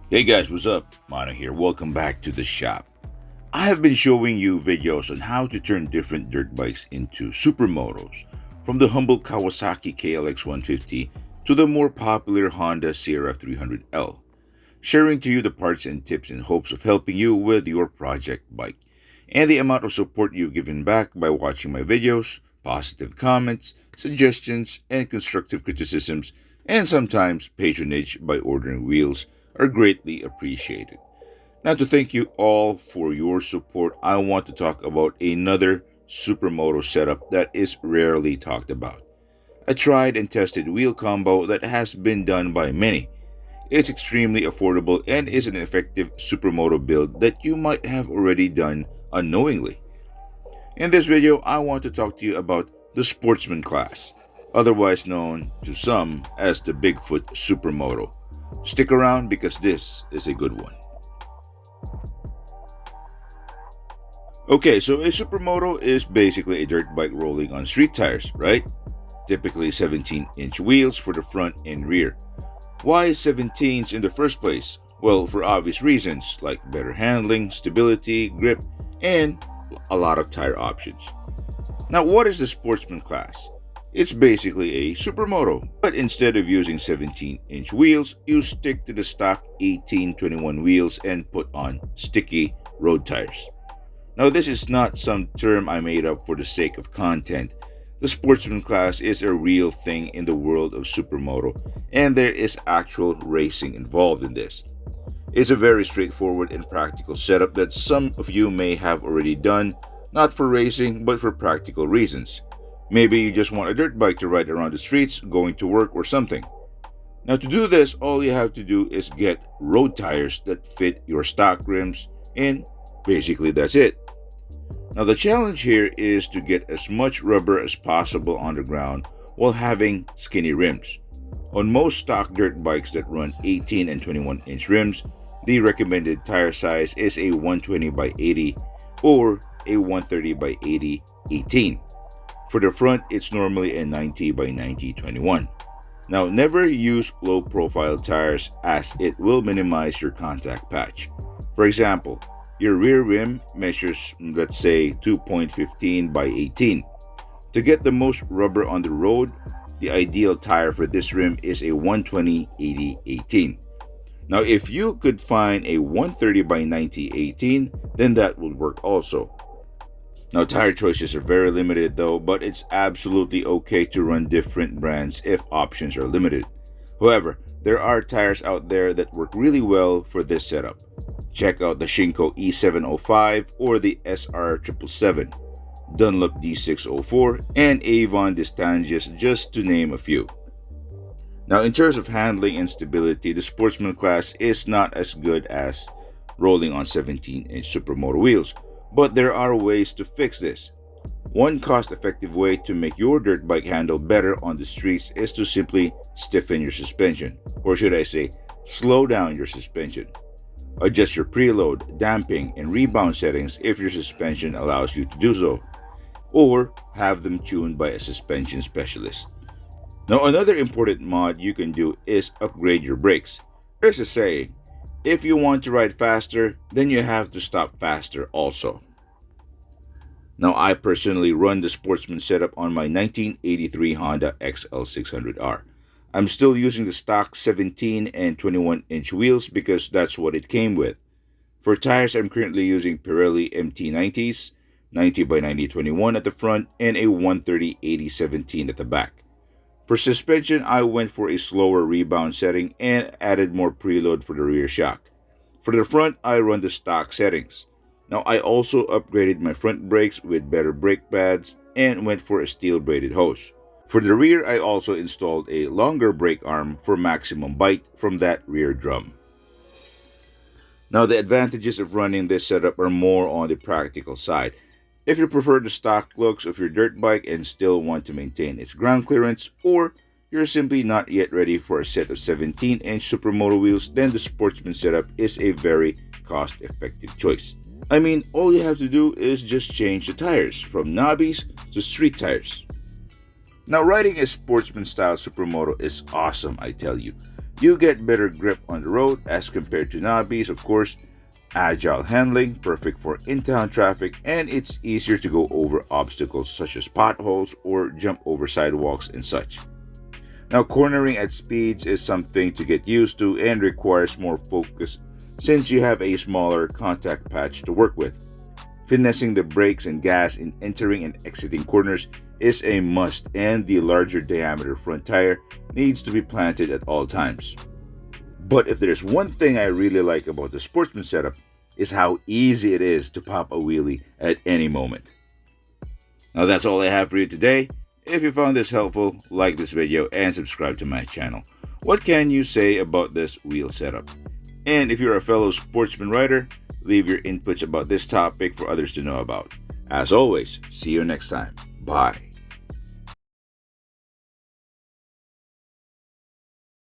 Hey guys, what's up? Mono here. Welcome back to the shop. I have been showing you videos on how to turn different dirt bikes into supermotos, from the humble Kawasaki KLX 150 to the more popular Honda Sierra 300L, sharing to you the parts and tips in hopes of helping you with your project bike. And the amount of support you've given back by watching my videos, positive comments, suggestions, and constructive criticisms, and sometimes patronage by ordering wheels are greatly appreciated. Now, to thank you all for your support, I want to talk about another supermoto setup that is rarely talked about. A tried and tested wheel combo that has been done by many. It's extremely affordable and is an effective supermoto build that you might have already done unknowingly. In this video, I want to talk to you about the Sportsman Class, otherwise known to some as the Bigfoot Supermoto. Stick around because this is a good one. Okay, so a supermoto is basically a dirt bike rolling on street tires, right? Typically 17-inch wheels for the front and rear. Why 17s in the first place? Well, for obvious reasons like better handling, stability, grip, and a lot of tire options. Now, what is the Sportsman Class? It's basically a supermoto, but instead of using 17-inch wheels, you stick to the stock 18-21 wheels and put on sticky road tires. Now, this is not some term I made up for the sake of content. The Sportsman Class is a real thing in the world of supermoto, and there is actual racing involved in this. It's a very straightforward and practical setup that some of you may have already done, not for racing, but for practical reasons. Maybe you just want a dirt bike to ride around the streets, going to work or something. Now, to do this, all you have to do is get road tires that fit your stock rims, and basically that's it. Now, the challenge here is to get as much rubber as possible on the ground while having skinny rims. On most stock dirt bikes that run 18 and 21-inch rims, the recommended tire size is a 120 by 80 or a 130 by 80 18. For the front, it's normally a 90 by 90 21. Now, never use low-profile tires as it will minimize your contact patch. For example, your rear rim measures, let's say, 2.15 by 18. To get the most rubber on the road, the ideal tire for this rim is a 120 80 18. Now, if you could find a 130 by 90 18, then that would work also. Now, tire choices are very limited though, but it's absolutely okay to run different brands if options are limited. However, there are tires out there that work really well for this setup. Check out the Shinko E705 or the SR777, Dunlop D604, and Avon Distangius, just to name a few. Now, in terms of handling and stability, the Sportsman Class is not as good as rolling on 17-inch supermoto wheels, but there are ways to fix this. One cost-effective way to make your dirt bike handle better on the streets is to simply stiffen your suspension, or should I say, slow down your suspension. Adjust your preload, damping, and rebound settings if your suspension allows you to do so, or have them tuned by a suspension specialist. Now, another important mod you can do is upgrade your brakes. There's a saying, if you want to ride faster, then you have to stop faster also. Now, I personally run the Sportsman setup on my 1983 Honda XL600R. I'm still using the stock 17 and 21-inch wheels because that's what it came with. For tires, I'm currently using Pirelli MT90s, 90 by 90 21 at the front, and a 130 80 17 at the back. For suspension, I went for a slower rebound setting and added more preload for the rear shock. For the front, I run the stock settings. Now, I also upgraded my front brakes with better brake pads and went for a steel braided hose. For the rear, I also installed a longer brake arm for maximum bite from that rear drum. Now, the advantages of running this setup are more on the practical side. If you prefer the stock looks of your dirt bike and still want to maintain its ground clearance, or you're simply not yet ready for a set of 17-inch supermoto wheels, then the Sportsman setup is a very cost-effective choice. I mean, all you have to do is just change the tires from knobbies to street tires. Now, riding a sportsman style supermoto is awesome, I tell you. You get better grip on the road as compared to nobbies, of course, agile handling, perfect for in-town traffic, and it's easier to go over obstacles such as potholes or jump over sidewalks and such. Now, cornering at speeds is something to get used to and requires more focus since you have a smaller contact patch to work with. Finessing the brakes and gas in entering and exiting corners is a must, and the larger diameter front tire needs to be planted at all times. But if there's one thing I really like about the Sportsman setup, is how easy it is to pop a wheelie at any moment. Now that's all I have for you today. If you found this helpful, like this video and subscribe to my channel. What can you say about this wheel setup? And if you're a fellow sportsman rider, leave your inputs about this topic for others to know about. As always, see you next time. Bye.